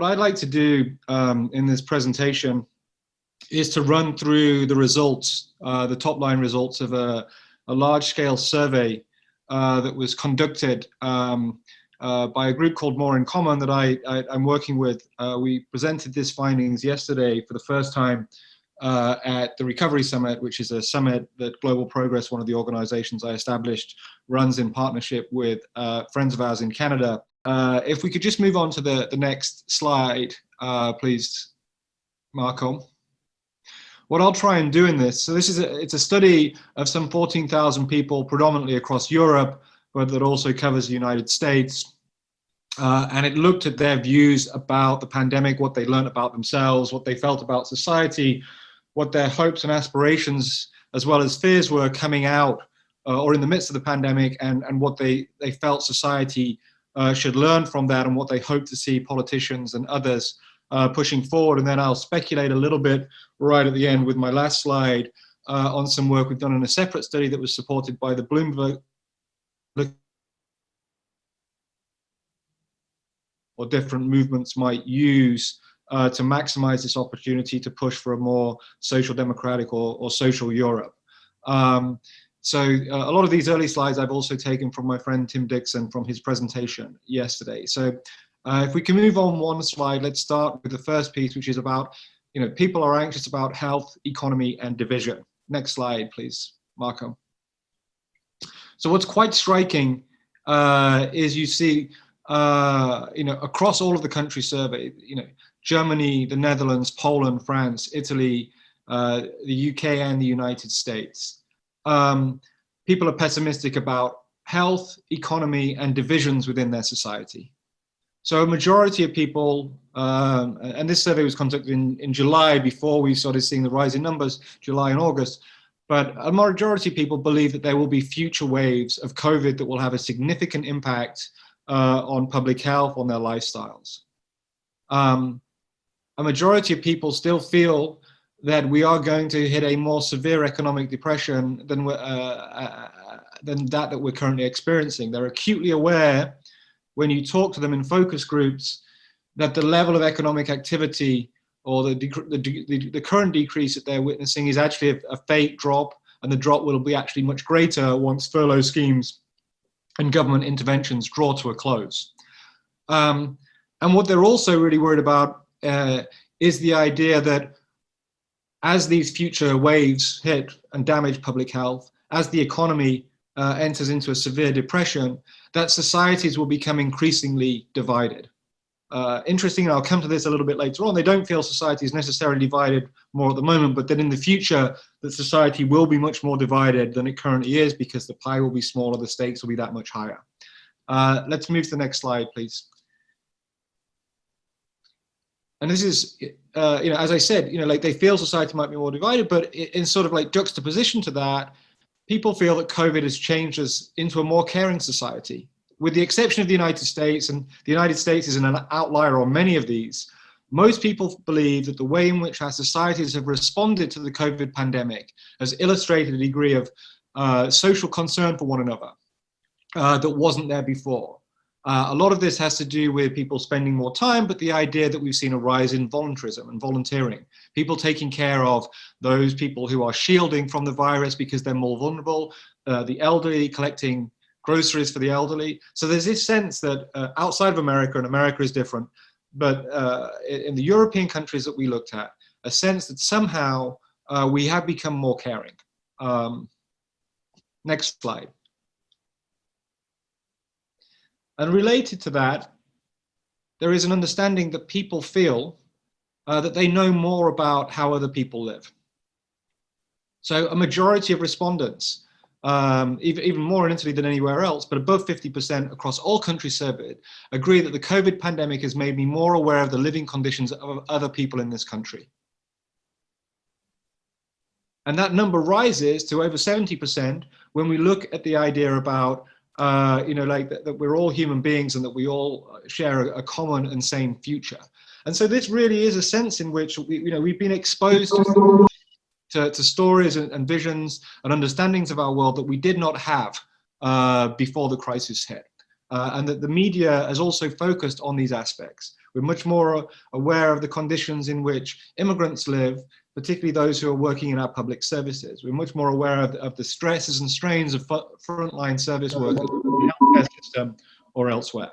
what I'd like to do in this presentation is to run through the results, the top line results of a large-scale survey that was conducted by a group called More in Common that I'm working with. We presented these findings yesterday for the first time at the Recovery Summit, which is a summit that Global Progress, one of the organizations I established, runs in partnership with friends of ours in Canada. If we could just move on to the next slide, please, Marco. What I'll try and do in this, so it's a study of some 14,000 people, predominantly across Europe, but that also covers the United States. And it looked at their views about the pandemic, what they learned about themselves, what they felt about society, what their hopes and aspirations, as well as fears, were coming out or in the midst of the pandemic, and what they felt society should learn from that, and what they hope to see politicians and others pushing forward. And then I'll speculate a little bit right at the end with my last slide on some work we've done in a separate study that was supported by the Bloomberg or different movements might use to maximize this opportunity to push for a more social democratic or social Europe. So a lot of these early slides I've also taken from my friend Tim Dixon from his presentation yesterday. So if we can move on one slide, let's start with the first piece, which is about, people are anxious about health, economy, and division. Next slide, please, Marco. So what's quite striking is you see, across all of the countries surveyed, Germany, the Netherlands, Poland, France, Italy, the UK, and the United States. People are pessimistic about health, economy, and divisions within their society. So a majority of people, and this survey was conducted in July before we started seeing the rise in numbers, July and August, but a majority of people believe that there will be future waves of COVID that will have a significant impact on public health, on their lifestyles. A majority of people still feel that we are going to hit a more severe economic depression than that we're currently experiencing. They're acutely aware, when you talk to them in focus groups, that the level of economic activity or the current decrease that they're witnessing is actually a fake drop, and the drop will be actually much greater once furlough schemes and government interventions draw to a close. And what they're also really worried about is the idea that as these future waves hit and damage public health, as the economy enters into a severe depression, that societies will become increasingly divided. Interesting, and I'll come to this a little bit later on, they don't feel society is necessarily divided more at the moment, but that in the future, that society will be much more divided than it currently is, because the pie will be smaller, the stakes will be that much higher. Let's move to the next slide, please. And this is, as I said, like they feel society might be more divided, but in sort of like juxtaposition to that, people feel that COVID has changed us into a more caring society. With the exception of the United States, and the United States is an outlier on many of these, most people believe that the way in which our societies have responded to the COVID pandemic has illustrated a degree of social concern for one another that wasn't there before. A lot of this has to do with people spending more time, but the idea that we've seen a rise in voluntarism and volunteering, people taking care of those people who are shielding from the virus because they're more vulnerable, the elderly, collecting groceries for the elderly. So there's this sense that outside of America, and America is different, but in the European countries that we looked at, a sense that somehow we have become more caring. Next slide. And related to that, there is an understanding that people feel that they know more about how other people live. So a majority of respondents, even more in Italy than anywhere else, but above 50% across all countries surveyed, agree that the COVID pandemic has made me more aware of the living conditions of other people in this country. And that number rises to over 70% when we look at the idea about that we're all human beings and that we all share a common and same future. And so this really is a sense in which we've been exposed to stories and visions and understandings of our world that we did not have before the crisis hit. And that the media has also focused on these aspects. We're much more aware of the conditions in which immigrants live, particularly those who are working in our public services. We're much more aware of the stresses and strains of frontline service workers in the healthcare system or elsewhere.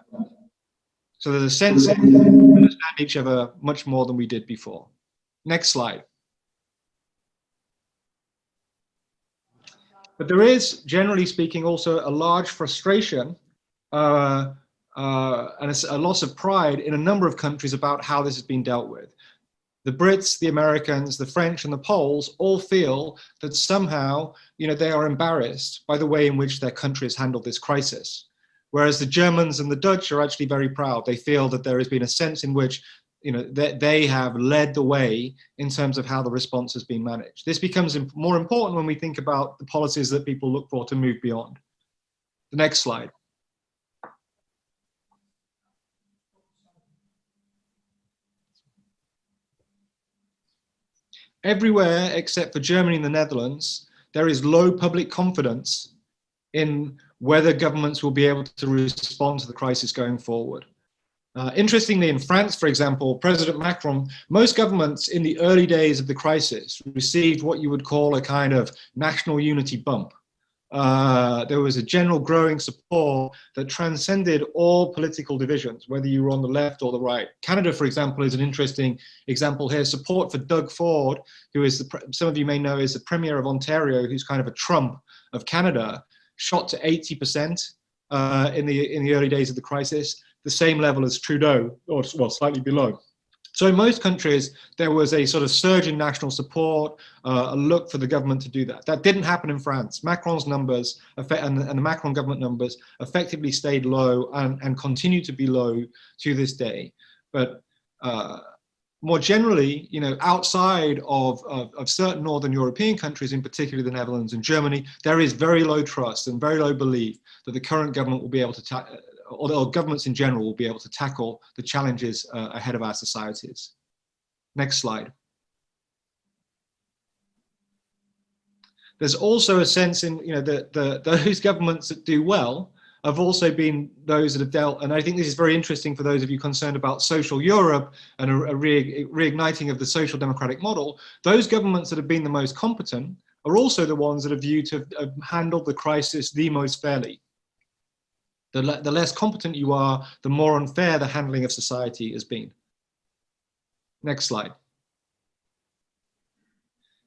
So there's a sense that we understand each other much more than we did before. Next slide. But there is, generally speaking, also a large frustration and a loss of pride in a number of countries about how this has been dealt with. The Brits, the Americans, the French, and the Poles all feel that somehow, they are embarrassed by the way in which their country has handled this crisis. Whereas the Germans and the Dutch are actually very proud. They feel that there has been a sense in which they have led the way in terms of how the response has been managed. This becomes more important when we think about the policies that people look for to move beyond. The next slide. Everywhere except for Germany and the Netherlands, there is low public confidence in whether governments will be able to respond to the crisis going forward. Interestingly, in France, for example, President Macron, most governments in the early days of the crisis received what you would call a kind of national unity bump. There was a general growing support that transcended all political divisions, whether you were on the left or the right. Canada, for example, is an interesting example here. Support for Doug Ford, who is, some of you may know, is the Premier of Ontario, who's kind of a Trump of Canada, shot to 80% in the early days of the crisis, the same level as Trudeau, or well, slightly below. So in most countries, there was a sort of surge in national support, a look for the government to do that. That didn't happen in France. Macron's numbers and the Macron government numbers effectively stayed low and continue to be low to this day. But more generally, outside of certain Northern European countries, in particular the Netherlands and Germany, there is very low trust and very low belief that the current government will be able to or governments in general will be able to tackle the challenges ahead of our societies. Next slide. There's also a sense in, those governments that do well have also been those that have dealt, and I think this is very interesting for those of you concerned about social Europe and a reigniting of the social democratic model. Those governments that have been the most competent are also the ones that are viewed to have handled the crisis the most fairly. The less competent you are, the more unfair the handling of society has been. Next slide.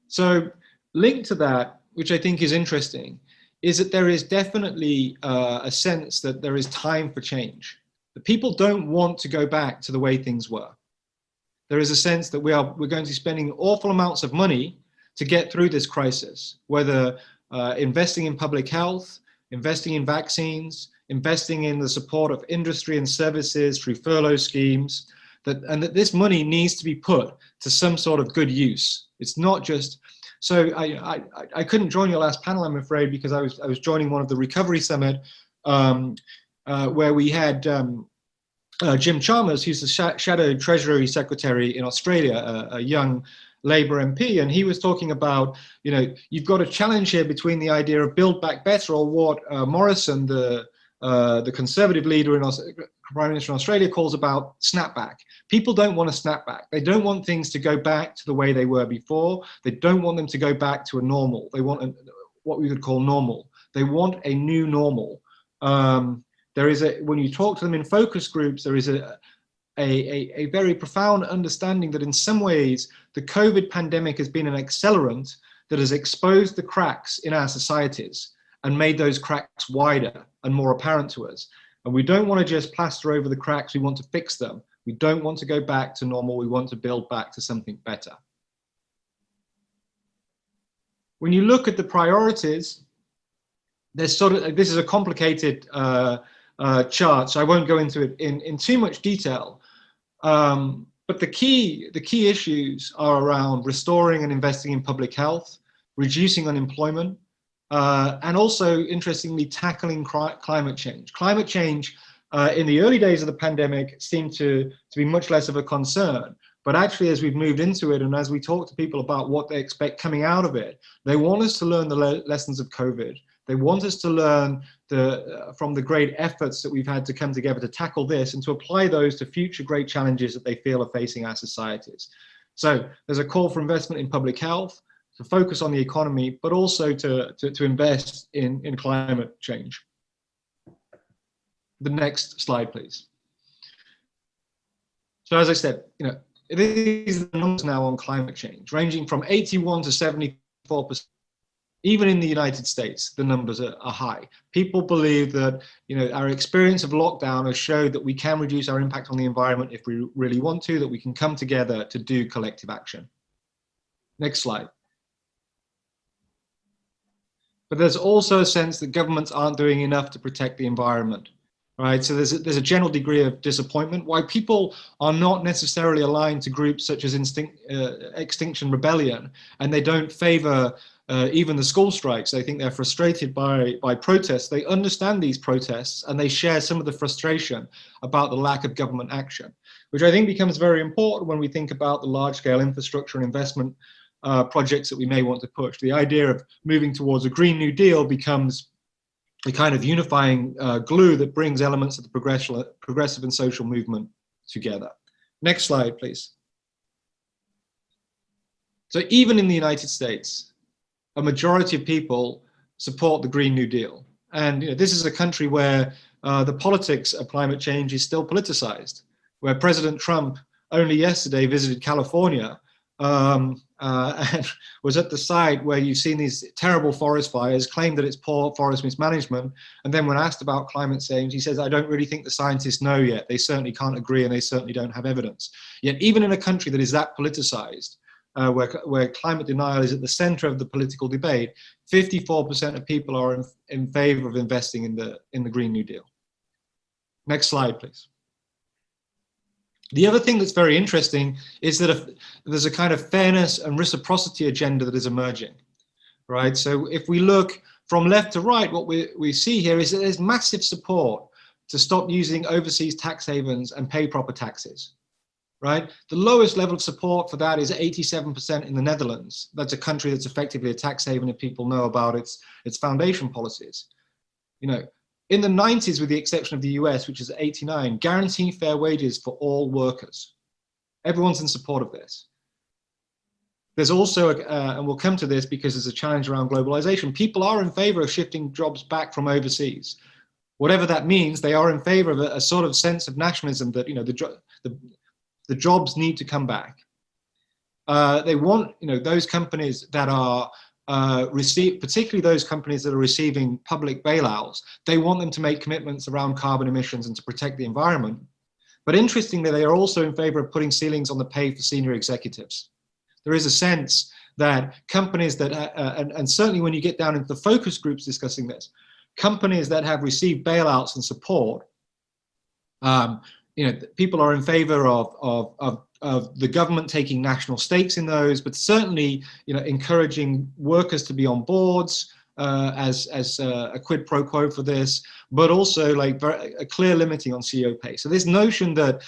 So linked to that, which I think is interesting, is that there is definitely a sense that there is time for change. The people don't want to go back to the way things were. There is a sense that we're going to be spending awful amounts of money to get through this crisis, whether investing in public health, investing in vaccines, investing in the support of industry and services through furlough schemes, and that this money needs to be put to some sort of good use. It's not just, so I couldn't join your last panel, I'm afraid, because I was joining one of the Recovery Summit, where we had Jim Chalmers, who's the Shadow Treasury Secretary in Australia, a young Labour MP, and he was talking about, you've got a challenge here between the idea of build back better, or what Morrison, the Conservative leader in Prime Minister in Australia, calls about snapback. People don't want a snapback. They don't want things to go back to the way they were before. They don't want them to go back to a normal. They want what we would call normal. They want a new normal. There is when you talk to them in focus groups, there is a very profound understanding that in some ways the COVID pandemic has been an accelerant that has exposed the cracks in our societies and made those cracks wider and more apparent to us. And we don't want to just plaster over the cracks, we want to fix them. We don't want to go back to normal, we want to build back to something better. When you look at the priorities, there's this is a complicated chart, so I won't go into it in too much detail. But the key issues are around restoring and investing in public health, reducing unemployment, and also, interestingly, tackling climate change. Climate change in the early days of the pandemic seemed to be much less of a concern. But actually, as we've moved into it, and as we talk to people about what they expect coming out of it, they want us to learn the lessons of COVID. They want us to learn from the great efforts that we've had to come together to tackle this and to apply those to future great challenges that they feel are facing our societies. So there's a call for investment in public health, to focus on the economy, but also to invest in climate change. The next slide, please. So as I said, these are the numbers now on climate change, ranging from 81 to 74%. Even in the United States, the numbers are high. People believe that our experience of lockdown has showed that we can reduce our impact on the environment if we really want to, that we can come together to do collective action. Next slide. But there's also a sense that governments aren't doing enough to protect the environment. Right, so there's a general degree of disappointment. Why people are not necessarily aligned to groups such as Extinction Rebellion, and they don't favor even the school strikes. They think they're frustrated by protests. They understand these protests, and they share some of the frustration about the lack of government action, which I think becomes very important when we think about the large-scale infrastructure and investment projects that we may want to push. The idea of moving towards a Green New Deal becomes a kind of unifying glue that brings elements of the progressive and social movement together. Next slide, please. So even in the United States, a majority of people support the Green New Deal. And this is a country where the politics of climate change is still politicized, where President Trump only yesterday visited California and was at the site where you've seen these terrible forest fires, claimed that it's poor forest mismanagement, and then when asked about climate change, he says, I don't really think the scientists know yet. They certainly can't agree, and they certainly don't have evidence. Yet even in a country that is that politicized, where climate denial is at the center of the political debate, 54% of people are in favor of investing in the Green New Deal. Next slide, please. The other thing that's very interesting is that there's a kind of fairness and reciprocity agenda that is emerging, right? So if we look from left to right, what we see here is that there's massive support to stop using overseas tax havens and pay proper taxes, right? The lowest level of support for that is 87% in the Netherlands. That's a country that's effectively a tax haven if people know about its foundation policies. In the 90s, with the exception of the US, which is 89, guaranteeing fair wages for all workers. Everyone's in support of this. There's also, and we'll come to this because there's a challenge around globalization, people are in favor of shifting jobs back from overseas. Whatever that means, they are in favor of a sort of sense of nationalism that the jobs need to come back. They want those companies that are particularly those companies that are receiving public bailouts, they want them to make commitments around carbon emissions and to protect the environment. But interestingly, they are also in favor of putting ceilings on the pay for senior executives. There is a sense that companies that, and certainly when you get down into the focus groups discussing this, companies that have received bailouts and support, people are in favor of the government taking national stakes in those, but certainly, encouraging workers to be on boards as a quid pro quo for this, but also a clear limiting on CEO pay. So this notion that,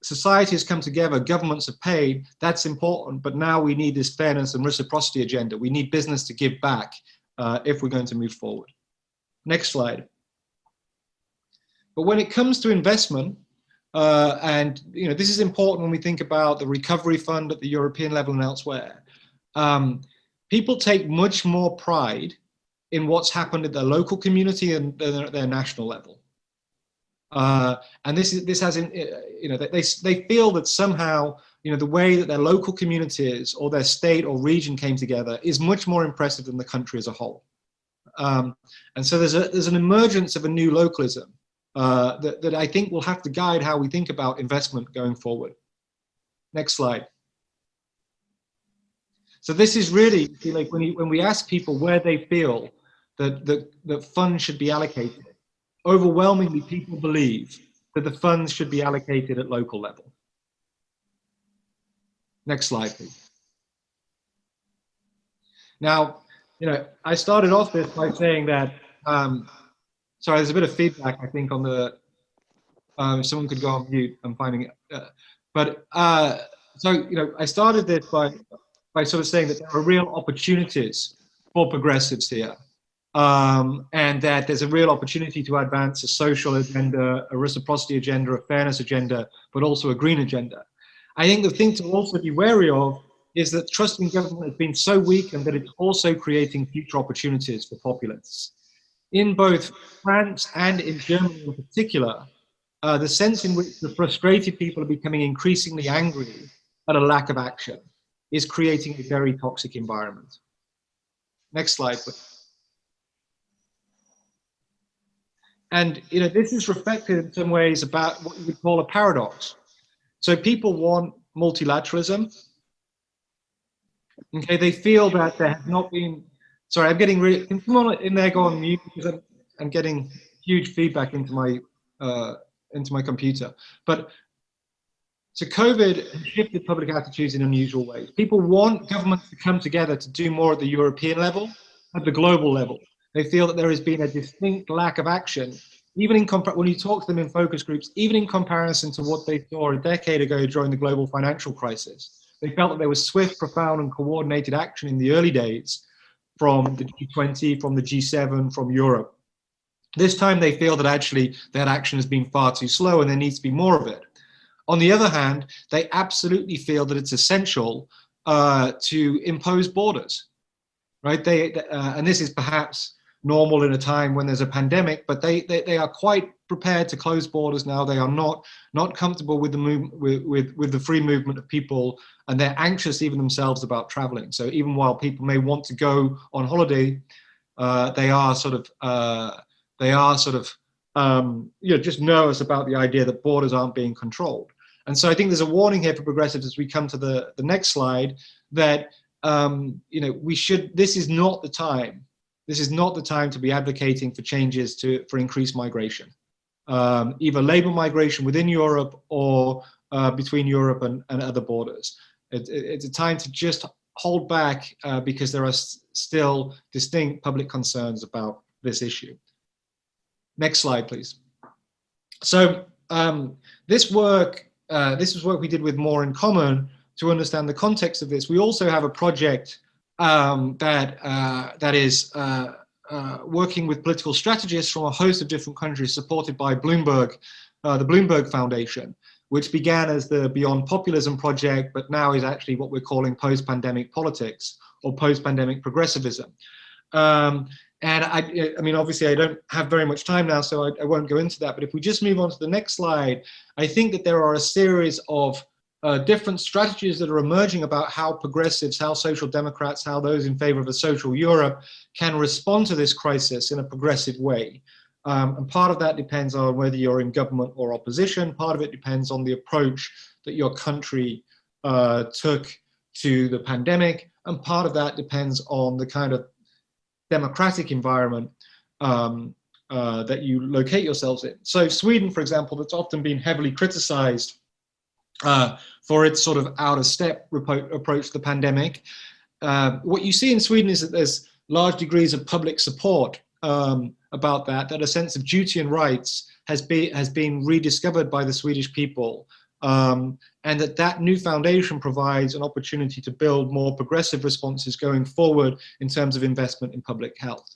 society has come together, governments have paid, that's important, but now we need this fairness and reciprocity agenda. We need business to give back if we're going to move forward. Next slide. But when it comes to investment, and this is important when we think about the recovery fund at the European level and elsewhere. People take much more pride in what's happened at their local community and their national level. And this has, they feel that somehow, the way that their local communities or their state or region came together is much more impressive than the country as a whole. And so there's an emergence of a new localism that I think will have to guide how we think about investment going forward. Next slide. So this is really when we ask people where they feel that funds should be allocated, overwhelmingly people believe that the funds should be allocated at local level. Next slide, please. Now, I started off this by saying that, sorry, there's a bit of feedback, I think, on the, if someone could go on mute, I'm finding it. So, I started this by sort of saying that there are real opportunities for progressives here. And that there's a real opportunity to advance a social agenda, a reciprocity agenda, a fairness agenda, but also a green agenda. I think the thing to also be wary of is that trust in government has been so weak and that it's also creating future opportunities for populists. In both France and in Germany in particular, the sense in which the frustrated people are becoming increasingly angry at a lack of action is creating a very toxic environment. Next slide, please. And this is reflected in some ways about what you would call a paradox. So people want multilateralism. Okay, they feel that there has not been. Sorry, I'm getting really. Can someone in there go on mute because I'm getting huge feedback into my computer. But so COVID has shifted public attitudes in unusual ways. People want governments to come together to do more at the European level, at the global level. They feel that there has been a distinct lack of action, even in when you talk to them in focus groups, even in comparison to what they saw a decade ago during the global financial crisis. They felt that there was swift, profound, and coordinated action in the early days from the G20, from the G7, from Europe. This time they feel that actually that action has been far too slow and there needs to be more of it. On the other hand, they absolutely feel that it's essential to impose borders, right? And this is perhaps normal in a time when there's a pandemic, but they are quite prepared to close borders now. They are not comfortable with the with the free movement of people, and they're anxious even themselves about traveling. So even while people may want to go on holiday, they are sort of just nervous about the idea that borders aren't being controlled. And so I think there's a warning here for progressives as we come to the next slide that this is not the time. This is not the time to be advocating for changes for increased migration, either labor migration within Europe or between Europe and other borders. It's a time to just hold back because there are still distinct public concerns about this issue. Next slide, please. So this is work we did with More in Common to understand the context of this. We also have a project that is working with political strategists from a host of different countries, supported by Bloomberg, the Bloomberg Foundation, which began as the Beyond Populism project, but now is actually what we're calling post-pandemic politics or post-pandemic progressivism. And I mean, obviously, I don't have very much time now, so I won't go into that. But if we just move on to the next slide, I think that there are a series of different strategies that are emerging about how progressives, how social democrats, how those in favor of a social Europe can respond to this crisis in a progressive way. And part of that depends on whether you're in government or opposition. Part of it depends on the approach that your country took to the pandemic. And part of that depends on the kind of democratic environment that you locate yourselves in. So Sweden, for example, that's often been heavily criticized for its sort of out-of-step approach to the pandemic. What you see in Sweden is that there's large degrees of public support about that a sense of duty and rights has been rediscovered by the Swedish people, and that new foundation provides an opportunity to build more progressive responses going forward in terms of investment in public health.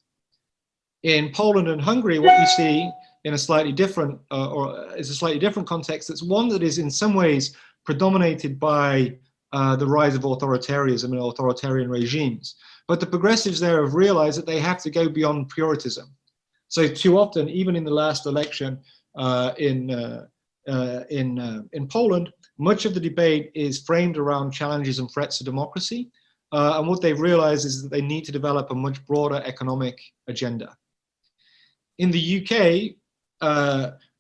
In Poland and Hungary, what you see in a slightly different, is a slightly different context. It's one that is in some ways predominated by the rise of authoritarianism and authoritarian regimes. But the progressives there have realized that they have to go beyond puritanism. So too often, even in the last election in Poland, much of the debate is framed around challenges and threats to democracy. And what they've realized is that they need to develop a much broader economic agenda. In the UK,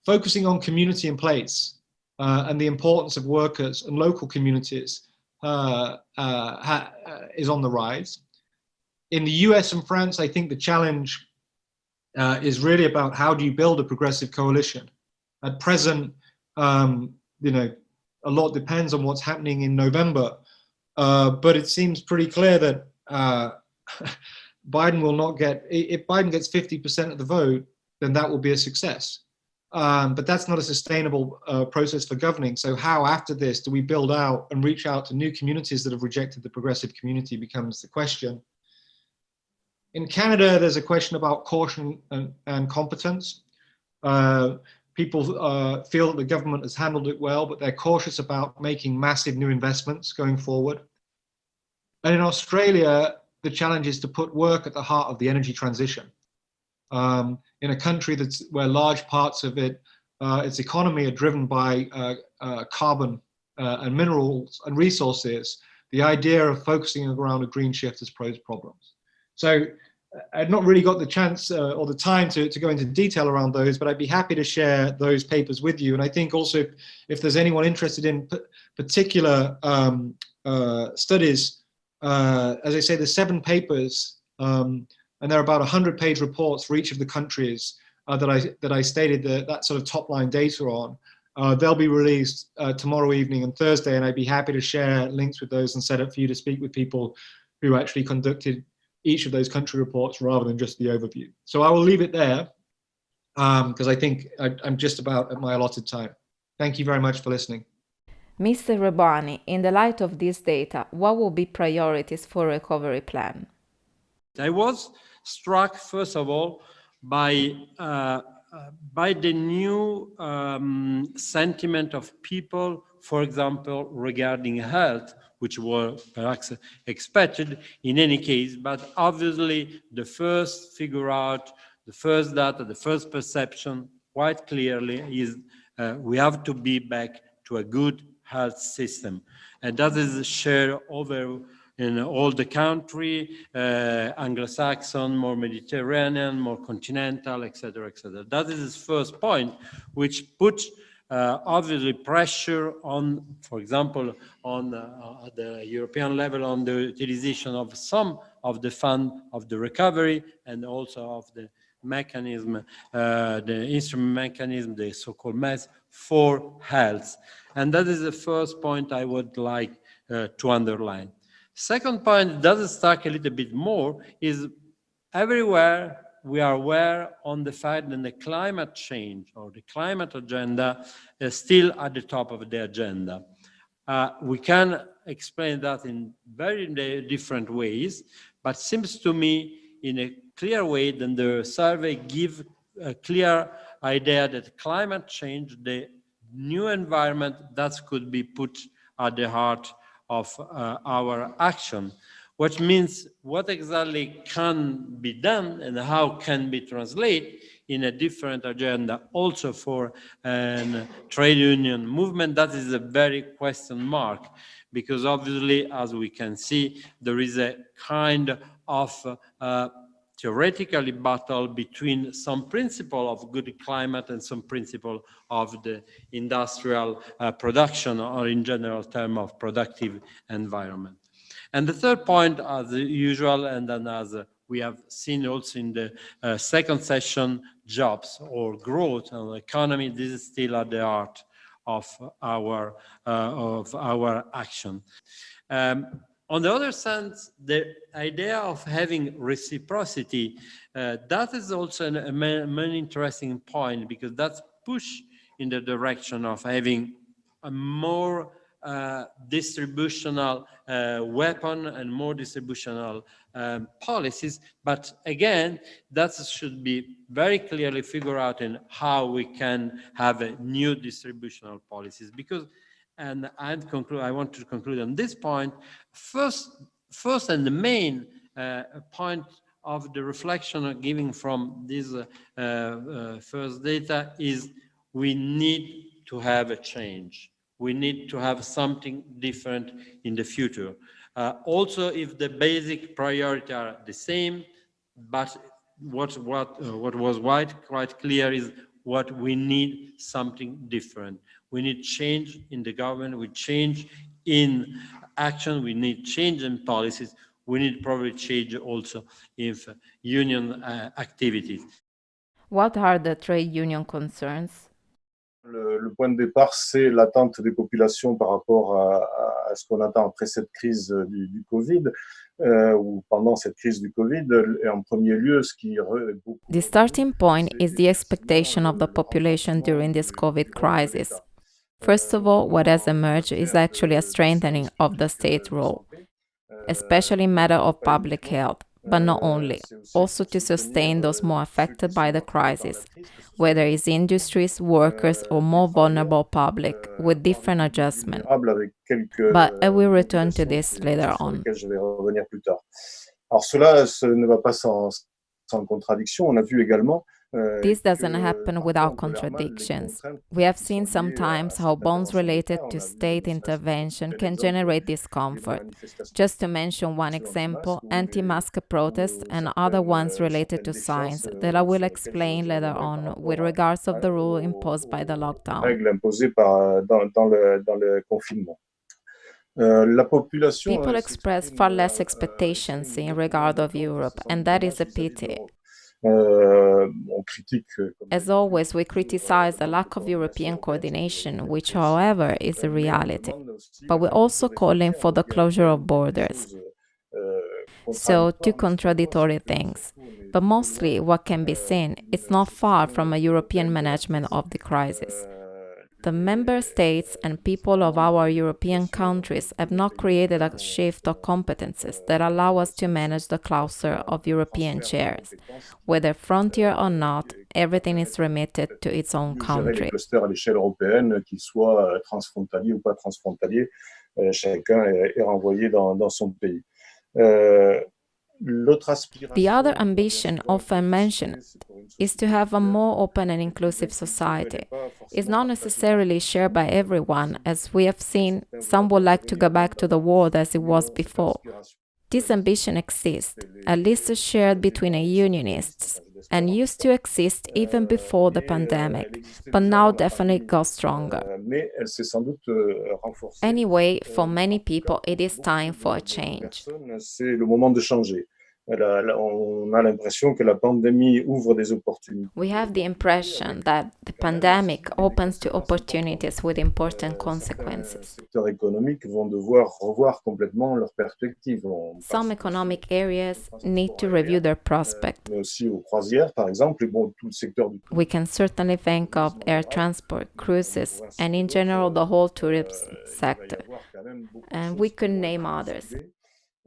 focusing on community and place and the importance of workers and local communities is on the rise. In the US and France, I think the challenge is really about how do you build a progressive coalition. At present, a lot depends on what's happening in November, but it seems pretty clear that Biden will not get, if Biden gets 50% of the vote, then that will be a success. But that's not a sustainable process for governing. So how after this do we build out and reach out to new communities that have rejected the progressive community becomes the question. In Canada, there's a question about caution and competence. People feel that the government has handled it well, but they're cautious about making massive new investments going forward. And in Australia, the challenge is to put work at the heart of the energy transition. In a country where large parts of its economy are driven by carbon and minerals and resources, the idea of focusing around a green shift has posed problems. So I've not really got the chance or the time to go into detail around those, but I'd be happy to share those papers with you. And I think also if there's anyone interested in particular studies, as I say, there's 7 papers, and there are about 100-page reports for each of the countries that I stated that sort of top-line data on. They'll be released tomorrow evening and Thursday, and I'd be happy to share links with those and set up for you to speak with people who actually conducted each of those country reports rather than just the overview. So I will leave it there because I think I'm just about at my allotted time. Thank you very much for listening. Mr. Rebani, in the light of this data, what will be priorities for a recovery plan? I was struck, first of all, by the new sentiment of people, for example, regarding health, which were perhaps expected in any case, but obviously the first figure out, the first data, the first perception quite clearly is we have to be back to a good health system. And that is shared over in all the country, Anglo-Saxon, more Mediterranean, more continental, etc., etc. That is his first point, which puts obviously pressure on, for example, on the European level, on the utilization of some of the fund of the recovery and also of the mechanism, the instrument mechanism, the so-called MES for health. And that is the first point I would like to underline. Second point, doesn't stack a little bit more, is everywhere we are aware on the fact that the climate change or the climate agenda is still at the top of the agenda. We can explain that in very different ways, but seems to me in a clear way that the survey gives a clear idea that climate change, the new environment, that could be put at the heart of our action, which means what exactly can be done and how can be translated in a different agenda also for a trade union movement. That is a very question mark, because obviously, as we can see, there is a kind of theoretically battle between some principle of good climate and some principle of the industrial production, or in general term of productive environment. And the third point, as usual, and then as we have seen also in the second session, jobs or growth and economy, this is still at the heart of our action. On the other hand, the idea of having reciprocity, that is also a very interesting point, because that's push in the direction of having a more distributional weapon and more distributional policies. But again, that should be very clearly figured out in how we can have a new distributional policies. Because, and I want to conclude on this point, first and the main point of the reflection of giving from this first data is we need to have a change. We need to have something different in the future. Also, if the basic priorities are the same, but what was quite clear is what we need something different. We need change in the government, we change in action, we need change in policies, we need probably change also in union activities. What are the trade union concerns? Le point de départ, c'est l'attente des populations par rapport à ce qu'on attend après cette crise du Covid, ou pendant cette crise du Covid. Et en premier lieu, ce qui est beaucoup... The starting point is the expectation of the population during this COVID crisis. First of all, what has emerged is actually a strengthening of the state role, especially in matter of public health, but not only, also to sustain those more affected by the crisis, whether it's industries, workers, or more vulnerable public, with different adjustments. But I will return to this later on. Alors cela ne va pas sans contradiction. On a vu également this doesn't happen without contradictions. We have seen sometimes how bonds related to state intervention can generate discomfort. Just to mention one example, anti-mask protests and other ones related to science that I will explain later on with regards of the rule imposed by the lockdown. People express far less expectations in regard of Europe, and that is a pity. As always, we criticize the lack of European coordination, which, however, is a reality. But we're also calling for the closure of borders. So, two contradictory things. But mostly, what can be seen, it's not far from a European management of the crisis. The member states and people of our European countries have not created a shift of competences that allow us to manage the cluster of European chairs. Whether frontier or not, everything is remitted to its own country. The other ambition often mentioned is to have a more open and inclusive society. It's not necessarily shared by everyone, as we have seen, some would like to go back to the world as it was before. This ambition exists, at least shared between unionists, and used to exist even before the pandemic, but now definitely got stronger. Anyway, for many people, it is time for a change. We have the impression that the pandemic opens to opportunities with important consequences. Some economic areas need to review their prospects. We can certainly think of air transport, cruises, and in general the whole tourism sector. And we could name others.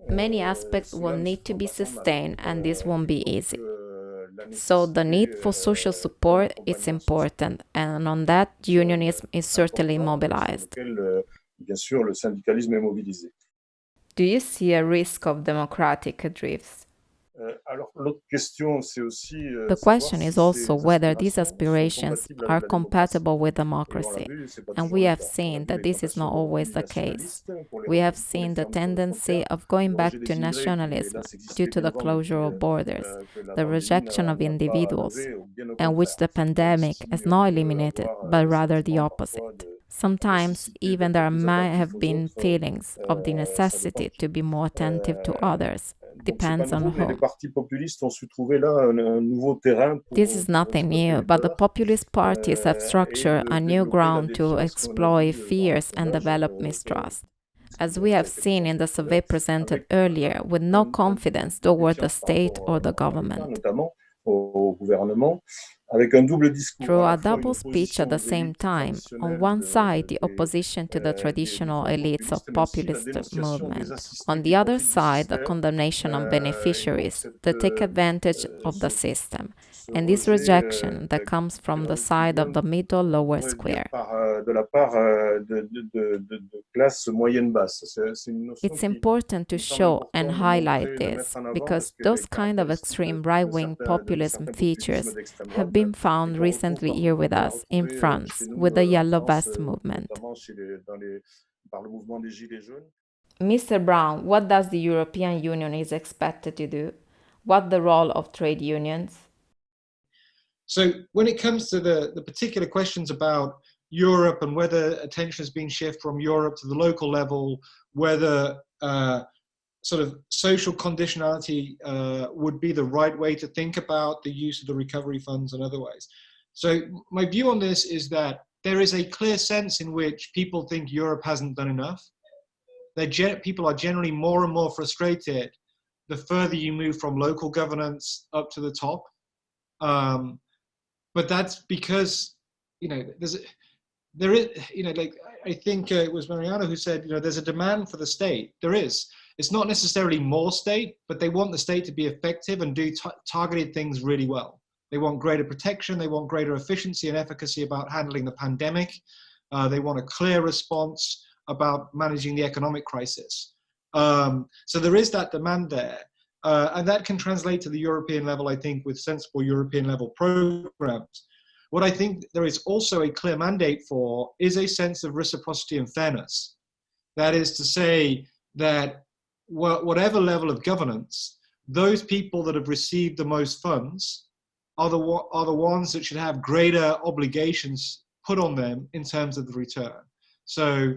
Many aspects will need to be sustained, and this won't be easy. So the need for social support is important, and on that, unionism is certainly mobilized. Do you see a risk of democratic drifts? The question is also whether these aspirations are compatible with democracy, and we have seen that this is not always the case. We have seen the tendency of going back to nationalism due to the closure of borders, the rejection of individuals, and which the pandemic has not eliminated, but rather the opposite. Sometimes even there might have been feelings of the necessity to be more attentive to others. Depends on whom. This is nothing new, but the populist parties have structured a new ground to exploit fears and develop mistrust. As we have seen in the survey presented earlier, with no confidence toward the state or the government. Through a double speech at the same time, on one side the opposition to the traditional elites of populist movement, on the other side the condemnation of beneficiaries that take advantage of the system, and this rejection that comes from the side of the middle lower square. It's important to show and highlight this, because those kind of extreme right-wing populism features have been found recently here with us in France with the Yellow Vest movement. Mr. Brown, what does the European Union is expected to do? What's the role of trade unions? So when it comes to the particular questions about Europe and whether attention is being shifted from Europe to the local level, whether sort of social conditionality would be the right way to think about the use of the recovery funds and other ways. So my view on this is that there is a clear sense in which people think Europe hasn't done enough. People are generally more and more frustrated the further you move from local governance up to the top. But that's because, you know, there is, like I think it was Mariana who said, there's a demand for the state. There is. It's not necessarily more state, but they want the state to be effective and do targeted things really well. They want greater protection. They want greater efficiency and efficacy about handling the pandemic. They want a clear response about managing the economic crisis. So there is that demand there. And that can translate to the European level, I think, with sensible European level programs. What I think there is also a clear mandate for is a sense of reciprocity and fairness. That is to say that whatever level of governance, those people that have received the most funds are the ones that should have greater obligations put on them in terms of the return. So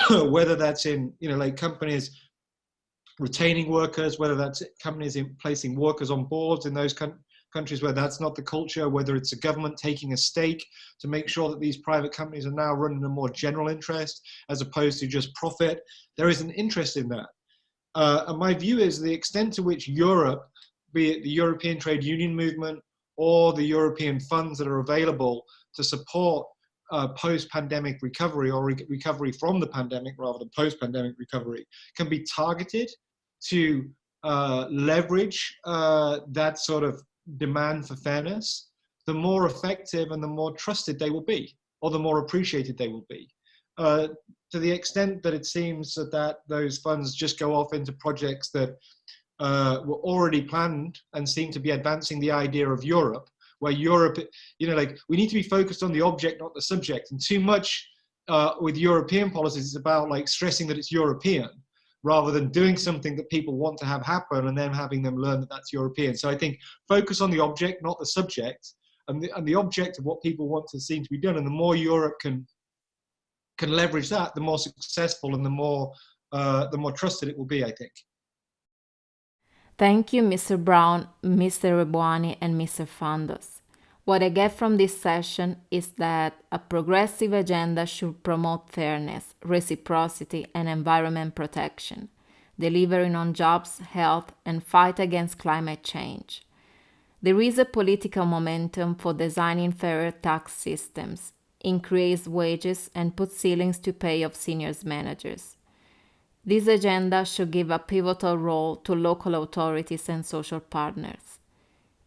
whether that's in, like companies retaining workers, whether that's companies in placing workers on boards in those countries where that's not the culture, whether it's a government taking a stake to make sure that these private companies are now running a more general interest as opposed to just profit. There is an interest in that. And my view is the extent to which Europe, be it the European Trade Union movement or the European funds that are available to support post-pandemic recovery or recovery from the pandemic rather than post-pandemic recovery, can be targeted to leverage that sort of demand for fairness, the more effective and the more trusted they will be, or the more appreciated they will be. To the extent that it seems that those funds just go off into projects that were already planned and seem to be advancing the idea of Europe, where Europe, like we need to be focused on the object, not the subject. And too much with European policies is about like stressing that it's European, rather than doing something that people want to have happen and then having them learn that that's European. So I think focus on the object, not the subject, and the object of what people want to seem to be done. And the more Europe can leverage that, the more successful and the more trusted it will be, I think. Thank you, Mr. Brown, Mr. Rebuani, and Mr. Fandos. What I get from this session is that a progressive agenda should promote fairness, reciprocity, and environment protection, delivering on jobs, health, and fight against climate change. There is a political momentum for designing fairer tax systems, increase wages, and put ceilings to pay of senior managers. This agenda should give a pivotal role to local authorities and social partners.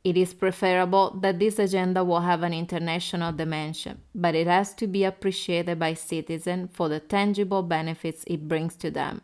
It is preferable that this agenda will have an international dimension, but it has to be appreciated by citizens for the tangible benefits it brings to them.